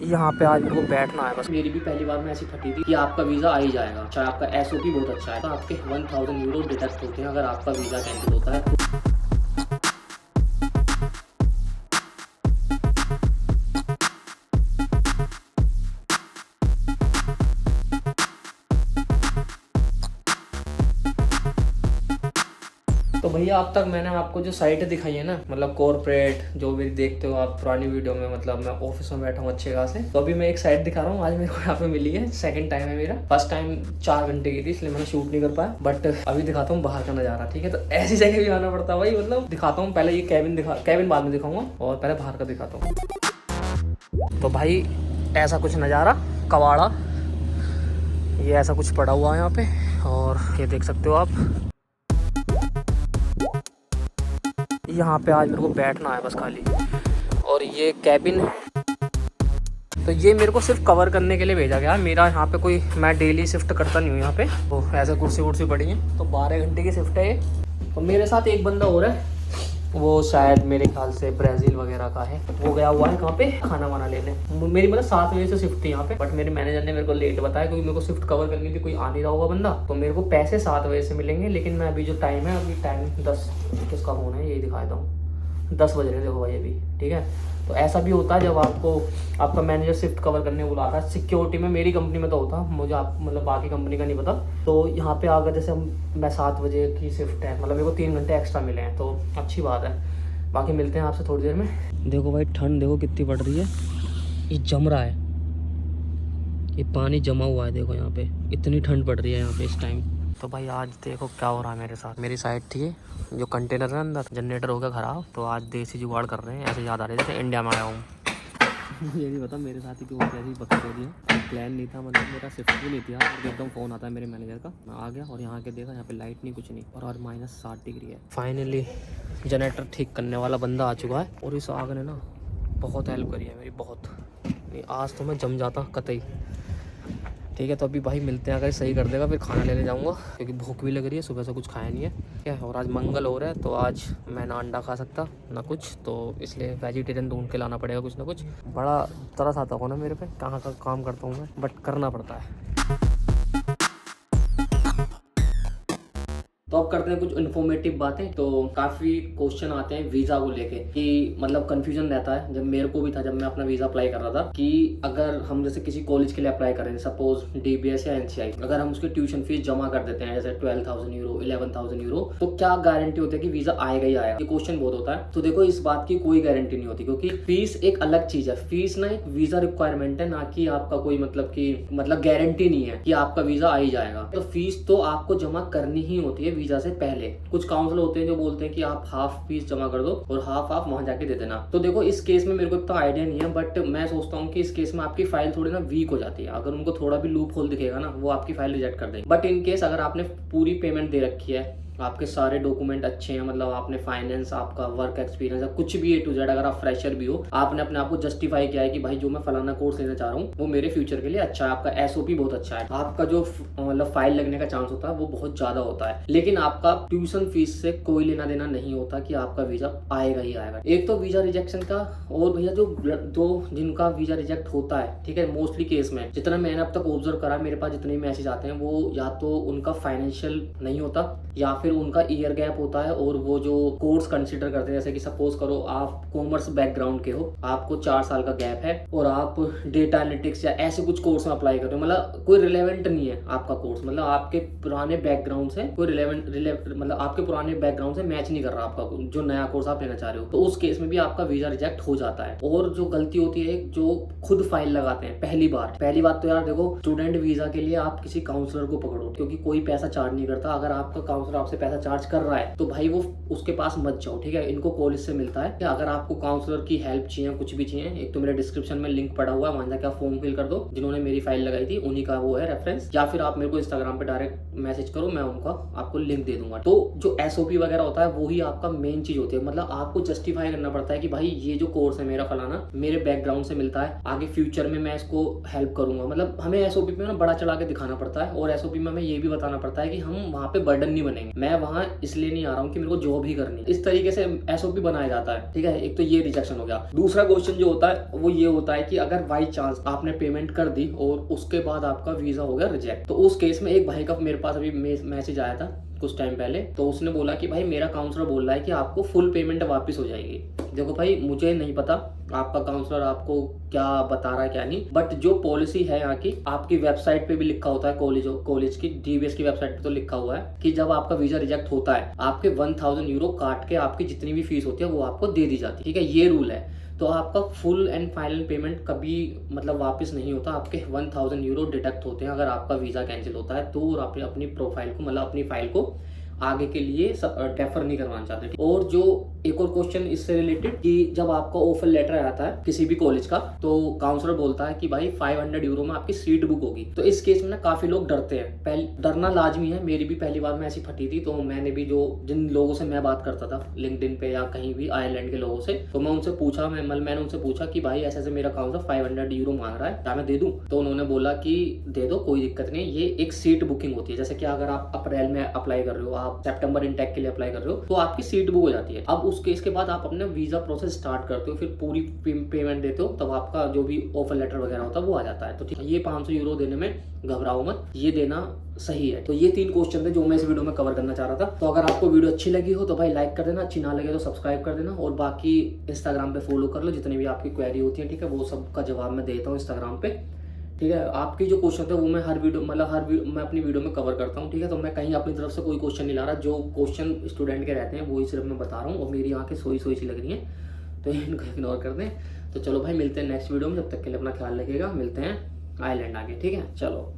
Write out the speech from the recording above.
यहाँ पे आज मेरे को बैठना है बस। मेरी भी पहली बार में ऐसी फटी थी कि आपका वीज़ा आ ही जाएगा, चाहे आपका एसओपी बहुत अच्छा है तो आपके 1000 यूरो डिडक्ट होते हैं अगर आपका वीज़ा कैंसिल होता है। तो भैया अब तक मैंने आपको जो साइट दिखाई है ना, मतलब कॉर्पोरेट जो भी देखते हो आप पुरानी वीडियो में, मतलब मैं ऑफिस में बैठा हूँ अच्छे खासे, तो अभी मैं एक साइट दिखा रहा हूँ। आज मेरे को यहाँ पे मिली है, सेकंड टाइम है मेरा। फर्स्ट टाइम 4 घंटे की थी इसलिए मैंने शूट नहीं कर पाया, बट अभी दिखाता हूँ बाहर का नज़ारा। ठीक है, तो ऐसी जगह भी आना पड़ता है भाई, मतलब दिखाता हूँ। पहले ये कैबिन बाद में दिखाऊंगा और पहले बाहर का दिखाता हूँ। तो भाई ऐसा कुछ नज़ारा, कबाड़ा ये ऐसा कुछ पड़ा हुआ है यहाँ पे, और ये देख सकते हो आप। यहाँ पे आज मेरे को बैठना है बस खाली, और ये कैबिन तो ये मेरे को सिर्फ कवर करने के लिए भेजा गया है। मेरा यहाँ पे कोई, मैं डेली शिफ्ट करता नहीं हूँ यहाँ पे, तो ऐसे कुर्सी वुर्सी पड़ी है, तो 12 घंटे की शिफ्ट है ये। तो मेरे साथ एक बंदा और है, वो शायद मेरे ख्याल से ब्राज़ील वगैरह का है, वो गया हुआ है कहाँ पे खाना वाना लेने। मेरी मतलब 7 बजे से शिफ्ट थी यहाँ पे, बट मेरे मैनेजर ने मेरे को लेट बताया क्योंकि मेरे को शिफ्ट कवर करनी थी, कोई आ नहीं रहा होगा बंदा, तो मेरे को पैसे 7 बजे से मिलेंगे। लेकिन मैं अभी जो टाइम है, अभी टाइम 10, किसका फोन है यही दिखा देता हूँ, 10 बज रहे देखो भाई अभी। ठीक है, तो ऐसा भी होता है जब आपको आपका मैनेजर शिफ्ट कवर करने बुलाता है। सिक्योरिटी में मेरी कंपनी में तो होता, मुझे आप मतलब बाकी कंपनी का नहीं पता। तो यहाँ पे आकर जैसे मैं 7 बजे की शिफ्ट है, मतलब मेरे को 3 घंटे एक्स्ट्रा मिले हैं, तो अच्छी बात है। बाकी मिलते हैं आपसे थोड़ी देर में। देखो भाई ठंड देखो कितनी पड़ रही है, ये जम रहा है, ये पानी जमा हुआ है देखो यहाँ पे, इतनी ठंड पड़ रही है यहाँ पे इस टाइम। तो भाई आज देखो क्या हो रहा है मेरे साथ। मेरी साइड थी जो कंटेनर है अंदर, जनरेटर हो गया खराब, तो आज देसी जुगाड़ कर रहे हैं। ऐसे याद आ रही है जैसे इंडिया में आया हूँ। मुझे नहीं पता मेरे साथ ही क्यों कैसी बकरी हो रही है, प्लान नहीं था, मतलब मेरा शिफ्ट भी नहीं था, और एकदम फ़ोन आता है मेरे मैनेजर का, मैं आ गया और यहाँ के देखा यहाँ पे लाइट नहीं कुछ नहीं, और आज -60 डिग्री है। फाइनली जनरेटर ठीक करने वाला बंदा आ चुका है, और इस आग ने ना बहुत हेल्प करी है मेरी, बहुत। नहीं आज तो मैं जम जाता कतई। ठीक है, तो अभी भाई मिलते हैं, अगर सही कर देगा फिर खाना लेने जाऊंगा, क्योंकि भूख भी लग रही है, सुबह से कुछ खाया नहीं है। क्या है, और आज मंगल हो रहा है, तो आज मैं ना अंडा खा सकता ना कुछ, तो इसलिए वेजिटेरियन ढूंढ के लाना पड़ेगा कुछ ना कुछ। बड़ा तरस आता हो ना मेरे पे, कहाँ का काम करता हूँ मैं, बट करना पड़ता है। तो अब करते हैं कुछ इन्फॉर्मेटिव बातें। तो काफ़ी क्वेश्चन आते हैं वीज़ा को लेके, कि मतलब कंफ्यूजन रहता है, जब मेरे को भी था जब मैं अपना वीज़ा अप्लाई कर रहा था, कि अगर हम जैसे किसी कॉलेज के लिए अप्लाई कर रहे हैं, सपोज डीबीएस या एनसीआई, अगर हम उसकी ट्यूशन फीस जमा कर देते हैं जैसे 12,000 यूरो 11,000 यूरो, तो क्या गारंटी होती है कि वीज़ा आएगा ही आएगा? ये क्वेश्चन बहुत होता है। तो देखो इस बात की कोई गारंटी नहीं होती, क्योंकि फीस एक अलग चीज़ है। फीस ना एक वीज़ा रिक्वायरमेंट है, ना कि आपका कोई मतलब गारंटी नहीं है कि आपका वीज़ा आ ही जाएगा। तो फीस तो आपको जमा करनी ही होती है वीज़ा से पहले। कुछ काउंसलर होते हैं जो बोलते हैं कि आप हाफ फीस जमा कर दो और हाफ आप वहां जाके दे देना। तो देखो इस केस में मेरे को इतना आइडिया नहीं है, बट मैं सोचता हूँ कि इस केस में आपकी फाइल थोड़ी ना वीक हो जाती है। अगर उनको थोड़ा भी लूप होल दिखेगा ना, वो आपकी फाइल रिजेक्ट कर देंगे। बट इन केस अगर आपने पूरी पेमेंट दे रखी है, आपके सारे डॉक्यूमेंट अच्छे हैं, मतलब आपने फाइनेंस, आपका वर्क एक्सपीरियंस है, कुछ भी A to Z, अगर आप फ्रेशर भी हो, आपने अपने आप को जस्टिफाई किया है कि भाई जो मैं फलाना कोर्स लेना चाह रहा हूँ वो मेरे फ्यूचर के लिए अच्छा है, आपका एसओपी बहुत अच्छा है, आपका जो मतलब फाइल लगने का चांस होता है वो बहुत ज्यादा होता है। लेकिन आपका ट्यूशन फीस से कोई लेना देना नहीं होता कि आपका वीजा आएगा ही आएगा। एक तो वीजा रिजेक्शन का, और भैया जो जिनका वीजा रिजेक्ट होता है, ठीक है, मोस्टली केस में जितना मैंने अब तक ऑब्जर्व करा, मेरे पास जितने मैसेज आते हैं, वो या तो उनका फाइनेंशियल नहीं होता, या फिर उनका ईयर गैप होता है, और वो जो कोर्स कंसीडर करते हैं, जैसे कि सपोज करो आप कॉमर्स बैकग्राउंड के हो, आपको 4 साल का गैप है, और आप डेटा एनालिटिक्स या ऐसे कुछ कोर्स में अप्लाई कर रहे हो, मतलब कोई रिलेवेंट नहीं है आपका कोर्स, मतलब आपके पुराने बैकग्राउंड से कोई मतलब आपके पुराने बैकग्राउंड से मैच नहीं कर रहा आपका जो नया कोर्स आप लेना चाह रहे हो, तो उस केस में भी आपका वीजा रिजेक्ट हो जाता है। और जो गलती होती है, जो खुद फाइल लगाते हैं पहली बात तो यार देखो, स्टूडेंट वीजा के लिए आप किसी काउंसलर को पकड़ो, क्योंकि कोई पैसा चार्ज नहीं करता। अगर आपका काउंसलर आपसे पैसा चार्ज कर रहा है तो भाई वो उसके पास मत जाओ, ठीक है। इनको कॉलेज से मिलता है कि अगर आपको काउंसलर की हेल्प चाहिए, कुछ भी चाहिए, एक तो मेरे डिस्क्रिप्शन में लिंक पड़ा हुआ है, वहां जाकर आप फॉर्म फिल कर दो, जिन्होंने मेरी फाइल लगाई थी उन्हीं का वो है रेफरेंस, या फिर आप मेरे को इंस्टाग्राम पे डायरेक्ट मैसेज करो, मैं उनका आपको लिंक दे दूंगा। तो जो एसओपी वगैरह होता है वही आपका मेन चीज होती है, मतलब आपको जस्टिफाई करना पड़ता है कि भाई ये जो कोर्स है मेरा फलाना मेरे बैकग्राउंड से मिलता है, आगे फ्यूचर में मैं इसको हेल्प करूंगा। मतलब हमें एसओपी पे ना बड़ा चढ़ा के दिखाना पड़ता है, और एसओपी में हमें ये भी बताना पड़ता है कि हम वहां पे बर्डन नहीं बनेंगे। मैं वहाँ इसलिए नहीं आ रहा हूँ कि मेरे को जॉब ही करनी है। इस तरीके से SOP बनाया जाता है, ठीक है। एक तो ये रिजेक्शन हो गया। दूसरा क्वेश्चन जो होता है वो ये होता है कि अगर बाई चांस आपने पेमेंट कर दी और उसके बाद आपका वीजा हो गया रिजेक्ट, तो उस केस में एक भाई का मेरे पास अभी मैसेज आया था कुछ टाइम पहले, तो उसने बोला कि भाई मेरा काउंसलर बोल रहा है कि आपको फुल पेमेंट वापस हो जाएगी। देखो भाई, मुझे नहीं पता आपका काउंसलर आपको क्या बता रहा है क्या नहीं, बट जो पॉलिसी है यहाँ की, आपकी वेबसाइट पे भी लिखा होता है, कॉलेज की DBS की वेबसाइट पे तो लिखा हुआ है कि जब आपका वीजा रिजेक्ट होता है आपके 1000 यूरो काट के आपकी जितनी भी फीस होती है वो आपको दे दी जाती है, ठीक है। ये रूल है। तो आपका फुल एंड फाइनल पेमेंट कभी मतलब वापस नहीं होता, आपके 1000 यूरो डिडक्ट होते हैं अगर आपका वीज़ा कैंसिल होता है तो, और आप अपनी प्रोफाइल को मतलब अपनी फाइल को आगे के लिए डेफर नहीं करवाना चाहते। और जो एक और क्वेश्चन इससे रिलेटेड कि जब आपका ऑफर लेटर आता है किसी भी कॉलेज का, तो काउंसलर बोलता है कि भाई 500 यूरो में आपकी सीट बुक होगी। तो इस केस में ना काफी लोग डरते हैं। डरना लाजमी है, मेरी भी पहली बार में ऐसी फटी थी। तो मैंने भी जिन लोगों से मैं बात करता था लिंक्डइन पे या कहीं भी आयरलैंड के लोगों से, तो मैं उनसे पूछा, मैंने उनसे पूछा कि भाई ऐसे मेरा काउंसलर 500 यूरो मांग रहा है, क्या मैं दे दूं? तो उन्होंने बोला कि दे दो, कोई दिक्कत नहीं। ये एक सीट बुकिंग होती है, जैसे कि अगर आप अप्रैल में अप्लाई कर रहे हो, आप सितंबर इनटेक के लिए अप्लाई कर रहे हो, तो आपकी सीट बुक हो जाती है। अब उस केस के बाद आप अपना वीजा प्रोसेस स्टार्ट करते हो, फिर पूरी पेमेंट देते हो, तब आपका जो भी ऑफर लेटर वगैरह होता है वो आ जाता है। तो ठीक है, ये 500 यूरो देने में घबराओ मत, ये देना सही है। तो ये 3 क्वेश्चन थे जो मैं इस वीडियो में कवर करना चाह रहा था। तो अगर आपको वीडियो अच्छी लगी हो तो भाई लाइक कर देना, अच्छी ना लगे तो सब्सक्राइब कर देना, और बाकी इंस्टाग्राम पे फॉलो कर लो, जितनी भी आपकी क्वेरी होती है, ठीक है, वो सब का जवाब मैं देता हूँ इंस्टाग्राम पे, ठीक है। आपकी जो क्वेश्चन थे वो मैं हर वीडियो मैं अपनी वीडियो में कवर करता हूँ, ठीक है। तो मैं कहीं अपनी तरफ से कोई क्वेश्चन नहीं ला रहा, जो क्वेश्चन स्टूडेंट के रहते हैं वही सिर्फ मैं बता रहा हूँ, और मेरी आंखें सोई सी लग रही हैं तो इनको इग्नोर कर दें। तो चलो भाई, मिलते हैं नेक्स्ट वीडियो में, जब तक के लिए अपना ख्याल रखिएगा, मिलते हैं आइलैंड आगे, ठीक है, चलो।